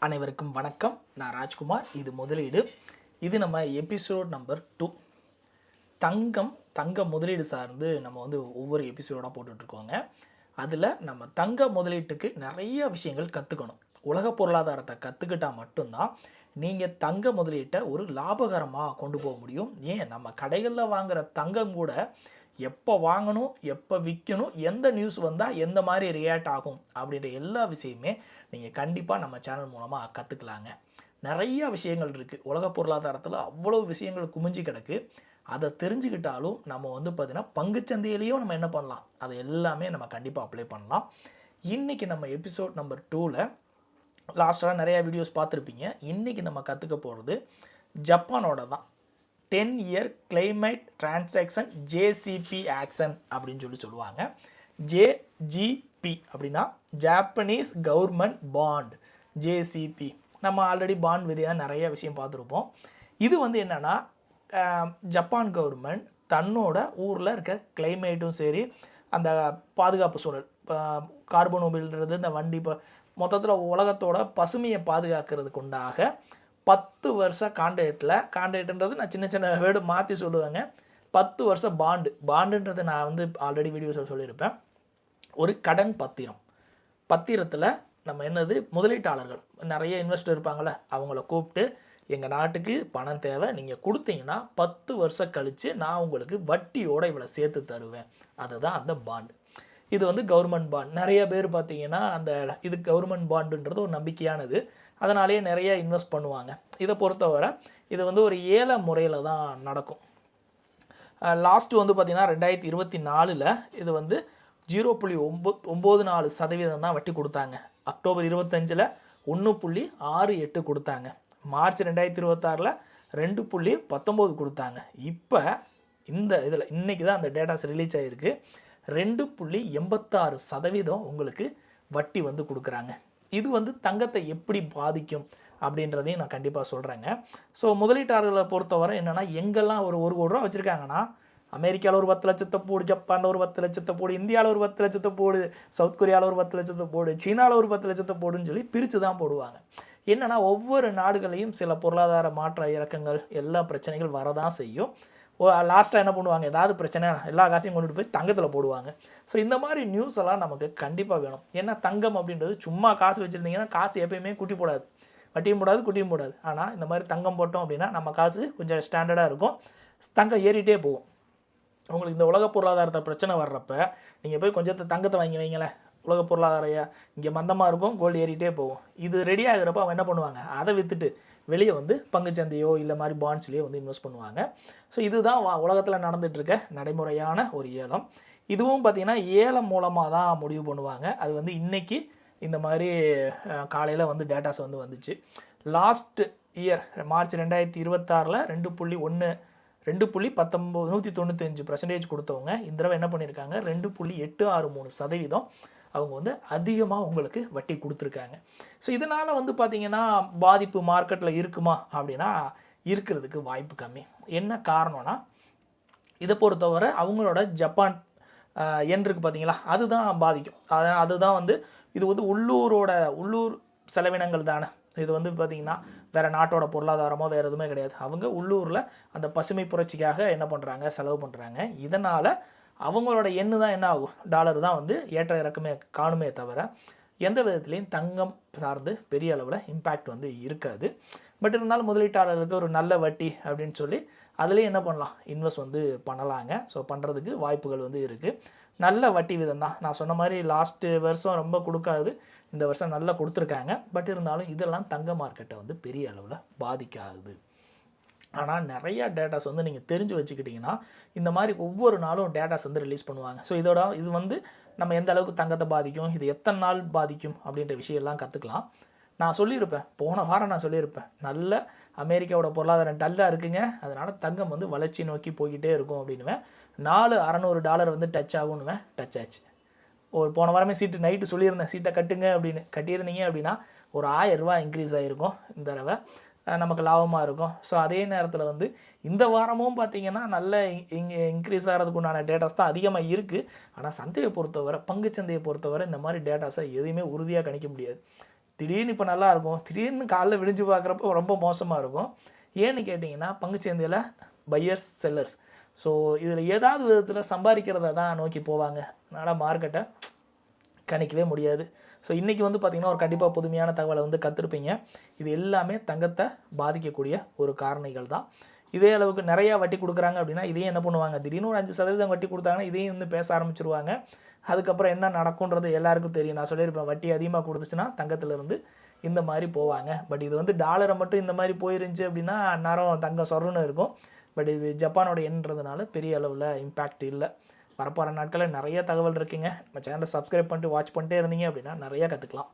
அனைவருக்கும் வணக்கம். நான் ராஜ்குமார். இது முதலீடு. இது நம்ம எபிசோட் நம்பர் 2. தங்க முதலீடு சார்ந்து நம்ம ஒவ்வொரு எபிசோடாக போட்டுட்ருக்கோங்க. அதில் நம்ம தங்க முதலீட்டுக்கு நிறைய விஷயங்கள் கற்றுக்கணும். உலக பொருளாதாரத்தை கற்றுக்கிட்டால் மட்டும்தான் நீங்கள் தங்க முதலீட்டை ஒரு லாபகரமாக கொண்டு போக முடியும். ஏன் நம்ம கடைகளில் வாங்குகிற தங்கம் கூட எப்போ வாங்கணும், எப்போ விற்கணும், எந்த நியூஸ் வந்தால் எந்த மாதிரி ரியாக்ட் ஆகும் அப்படின்ற எல்லா விஷயமே நீங்கள் கண்டிப்பாக நம்ம சேனல் மூலமாக கற்றுக்கலாங்க. நிறைய விஷயங்கள் இருக்குது. உலக பொருளாதாரத்தில் அவ்வளோ விஷயங்கள் குமிஞ்சு கிடக்கு. அதை தெரிஞ்சுக்கிட்டாலும் நம்ம பார்த்திங்கன்னா பங்குச்சந்தையிலையும் நம்ம என்ன பண்ணலாம், அதை எல்லாமே நம்ம கண்டிப்பாக அப்ளை பண்ணலாம். இன்றைக்கி நம்ம எபிசோட் நம்பர் 2ல் லாஸ்ட்டாக நிறையா வீடியோஸ் பார்த்துருப்பீங்க. இன்றைக்கி நம்ம கற்றுக்க போகிறது ஜப்பானோட தான் 10-year climate transaction JCP action அப்படின்னு சொல்லுவாங்க. JGP அப்படின்னா ஜாப்பனீஸ் கவர்மெண்ட் பாண்ட். JCP நம்ம ஆல்ரெடி பாண்ட் விதையாக நிறைய விஷயம் பார்த்துருப்போம். இது என்னென்னா ஜப்பான் கவர்மெண்ட் தன்னோட ஊரில் இருக்க கிளைமேட்டும் சரி, அந்த பாதுகாப்பு சூழல், கார்பன் மொபைல்ன்றது இந்த வண்டி, இப்போ மொத்தத்தில் உலகத்தோட பசுமையை பாதுகாக்கிறதுக்கு உண்டாக 10 வருஷ கான்ட்ராக்ட்ன்றது நான் சின்ன வேர்டு மாற்றி சொல்லுவேங்க. 10 வருஷ பாண்டுன்றது நான் ஆல்ரெடி வீடியோஸில் சொல்லியிருப்பேன். ஒரு கடன் பத்திரத்தில் நம்ம முதலீட்டாளர்கள் நிறைய இன்வெஸ்டர் இருப்பாங்களே, அவங்கள கூப்பிட்டு எங்கள் நாட்டுக்கு பணம் தேவை, நீங்கள் கொடுத்தீங்கன்னா 10 வருஷம் கழித்து நான் உங்களுக்கு வட்டியோடு இவ்வளோ சேர்த்து தருவேன். அதுதான் அந்த பாண்டு. இது கவர்மெண்ட் பாண்ட். நிறைய பேர் பார்த்தீங்கன்னா இது கவர்மெண்ட் பாண்டுன்றது ஒரு நம்பிக்கையானது, அதனாலேயே நிறைய இன்வெஸ்ட் பண்ணுவாங்க. இதை பொறுத்தவரை இது ஒரு ஏல முறையில் தான் நடக்கும். லாஸ்ட்டு பார்த்திங்கன்னா 2024 இது 0.94% தான் வட்டி கொடுத்தாங்க. அக்டோபர் 25 1.68 கொடுத்தாங்க. மார்ச் 2026 2.19 கொடுத்தாங்க. இப்போ இதில் இன்றைக்கி தான் அந்த டேட்டாஸ் ரிலீஸ் ஆகிருக்கு. 2.86% உங்களுக்கு வட்டி கொடுக்குறாங்க. இது தங்கத்தை எப்படி பாதிக்கும் அப்படின்றதையும் நான் கண்டிப்பாக சொல்கிறேங்க. ஸோ முதலீட்டாளர்களை பொறுத்தவரை என்னென்னா, எங்கெல்லாம் ஒரு கோடி ரூபா வச்சுருக்காங்கன்னா, அமெரிக்காவில் ஒரு 10 லட்சத்தை போடு, ஜப்பானில் ஒரு 10 லட்சத்தை போடு, இந்தியாவில் ஒரு 10 லட்சத்தை போடு, சவுத் கொரியாவில் ஒரு 10 லட்சத்தை போடு, சீனாவில் ஒரு 10 லட்சத்தை போடுன்னு சொல்லி பிரித்து தான் போடுவாங்க. என்னென்னா, ஒவ்வொரு நாடுகளையும் சில பொருளாதார மாற்ற இறக்கங்கள், எல்லா பிரச்சனைகள் வரதான் செய்யும். லாஸ்ட்டாக என்ன பண்ணுவாங்க, ஏதாவது பிரச்சனை எல்லா காசையும் கொண்டுட்டு போய் தங்கத்தில் போடுவாங்க. ஸோ இந்த மாதிரி நியூஸ் எல்லாம் நமக்கு கண்டிப்பாக வேணும். ஏன்னா தங்கம் அப்படின்றது சும்மா காசு வச்சுருந்தீங்கன்னா காசு எப்பயுமே குட்டி போடாது, வட்டியும் போடாது, குட்டியும் போடாது. ஆனால் இந்த மாதிரி தங்கம் போட்டோம் அப்படின்னா நம்ம காசு கொஞ்சம் ஸ்டாண்டர்டாக இருக்கும், தங்கம் ஏறிட்டே போகும். உங்களுக்கு இந்த உலக பொருளாதாரத்தை பிரச்சனை வர்றப்ப நீங்கள் போய் கொஞ்சத்தை தங்கத்தை வாங்கி வைங்களேன், உலக பொருளாதார இங்கே மந்தமாக இருக்கும், கோல்டு ஏறிட்டே போகும். இது ரெடி ஆகிறப்ப அவன் என்ன பண்ணுவாங்க, அதை விற்றுட்டு வெளியே பங்குச்சந்தையோ இல்லை மாதிரி பாண்ட்ஸ்லேயோ இன்வெஸ்ட் பண்ணுவாங்க. ஸோ இதுதான் உலகத்தில் நடந்துகிட்ருக்க நடைமுறையான ஒரு ஏலம். இதுவும் பார்த்திங்கன்னா ஏலம் மூலமாக தான் முடிவு பண்ணுவாங்க. அது இன்றைக்கி இந்த மாதிரி காலையில் டேட்டாஸ் வந்துச்சு. லாஸ்ட் இயர் மார்ச் 2026 2.95% கொடுத்தவங்க இந்த தடவை என்ன பண்ணியிருக்காங்க, 2.863% அவங்க அதிகமாக உங்களுக்கு வட்டி கொடுத்துருக்காங்க. ஸோ இதனால் பார்த்திங்கன்னா பாதிப்பு மார்க்கெட்டில் இருக்குமா அப்படின்னா இருக்கிறதுக்கு வாய்ப்பு கம்மி. என்ன காரணம்னா, இதை பொறுத்தவரை அவங்களோட ஜப்பான் என் இருக்குது பார்த்தீங்களா, அதுதான் பாதிக்கும். அதுதான் இது உள்ளூர் செலவினங்கள் தானே. இது பார்த்திங்கன்னா வேறு நாட்டோட பொருளாதாரமோ வேறு எதுவுமே கிடையாது. அவங்க உள்ளூரில் அந்த பசுமை புரட்சிக்காக என்ன பண்ணுறாங்க, செலவு பண்ணுறாங்க. இதனால் அவங்களோட எண்ணு தான் என்ன ஆகும், டாலர் தான் ஏற்ற இறக்கமே காணுமே தவிர எந்த விதத்துலேயும் தங்கம் சார்ந்து பெரிய அளவில் இம்பேக்ட் இருக்காது. பட் இருந்தாலும் முதலீட்டாளர்களுக்கு ஒரு நல்ல வட்டி அப்படின்னு சொல்லி அதுலேயும் என்ன பண்ணலாம், இன்வெஸ்ட் பண்ணலாங்க. ஸோ பண்ணுறதுக்கு வாய்ப்புகள் இருக்குது. நல்ல வட்டி விதம் தான். நான் சொன்ன மாதிரி லாஸ்ட்டு வருஷம் ரொம்ப கொடுக்காது, இந்த வருஷம் நல்லா கொடுத்துருக்காங்க. பட் இருந்தாலும் இதெல்லாம் தங்க மார்க்கெட்டை பெரிய அளவில் பாதிக்காது. ஆனால் நிறையா டேட்டாஸ் நீங்கள் தெரிஞ்சு வச்சுக்கிட்டிங்கன்னா இந்த மாதிரி ஒவ்வொரு நாளும் டேட்டாஸ் ரிலீஸ் பண்ணுவாங்க. ஸோ இது நம்ம எந்த அளவுக்கு தங்கத்தை பாதிக்கும், இது எத்தனை நாள் பாதிக்கும் அப்படின்ற விஷயம்லாம் கற்றுக்கலாம். நான் சொல்லியிருப்பேன், போன வாரம் நான் சொல்லியிருப்பேன், நல்ல அமெரிக்காவோட பொருளாதாரம் டல்லாக இருக்குங்க, அதனால் தங்கம் வளர்ச்சி நோக்கி போய்கிட்டே இருக்கும் அப்படின்னுவேன். $400 டச் ஆகும்னுவேன், டச் ஆச்சு. போன வாரமே சீட்டு நைட்டு சொல்லியிருந்தேன், சீட்டை கட்டுங்க அப்படின்னு. கட்டியிருந்தீங்க அப்படின்னா ஒரு $1000 இன்க்ரீஸ் ஆகிருக்கும். இந்த தடவை நமக்கு லாபமாக இருக்கும். ஸோ அதே நேரத்தில் இந்த வாரமும் பார்த்திங்கன்னா நல்ல இன்க்ரீஸ் ஆகிறதுக்கு உண்டான டேட்டாஸ் தான் அதிகமாக இருக்குது. ஆனால் சந்தையை பொறுத்தவரை, பங்குச்சந்தையை பொறுத்தவரை இந்த மாதிரி டேட்டாஸை எதையுமே உறுதியாக கணிக்க முடியாது. திடீர்னு இப்போ நல்லா இருக்கும், திடீர்னு காலைல விடிஞ்சு பார்க்குறப்போ ரொம்ப மோசமாக இருக்கும். ஏன்னு கேட்டிங்கன்னா பங்குச்சந்தையில் பையர்ஸ் செல்லர்ஸ். ஸோ இதில் ஏதாவது விதத்தில் சம்பாதிக்கிறத தான் நோக்கி போவாங்க. அதனால் மார்க்கெட்டை கணிக்கவே முடியாது. ஸோ இன்றைக்கி வந்து பார்த்திங்கன்னா ஒரு கண்டிப்பாக புதுமையான தகவலை வந்து கற்றுருப்பீங்க. இது எல்லாமே தங்கத்தை பாதிக்கக்கூடிய ஒரு காரணிகள் தான். இதே அளவுக்கு நிறையா வட்டி கொடுக்குறாங்க அப்படின்னா இதையும் என்ன பண்ணுவாங்க, திடீர்னு ஒரு 5% வட்டி கொடுத்தாங்கன்னா இதையும் வந்து பேச ஆரம்பிச்சிருவாங்க. அதுக்கப்புறம் என்ன நடக்குன்றது எல்லாருக்கும் தெரியும். நான் சொல்லியிருப்பேன், வட்டி அதிகமாக கொடுத்துச்சுன்னா தங்கத்திலேருந்து இந்த மாதிரி போவாங்க. பட் இது வந்து டாலரை மட்டும் இந்த மாதிரி போயிருந்துச்சு அப்படின்னா அந்நேரம் தங்கம் சொருன்னு இருக்கும். பட் இது ஜப்பானோட எண்ணுறதுனால பெரிய அளவில் இம்பேக்ட் இல்லை. வரப்போகிற நாட்களில் நிறைய தகவல் இருக்குங்க. நம்ம சேனலை சப்ஸ்கிரைப் பண்ணிட்டு வாட்ச் பண்ணிட்டே இருந்தீங்க அப்படின்னா நிறையா கற்றுக்கலாம்.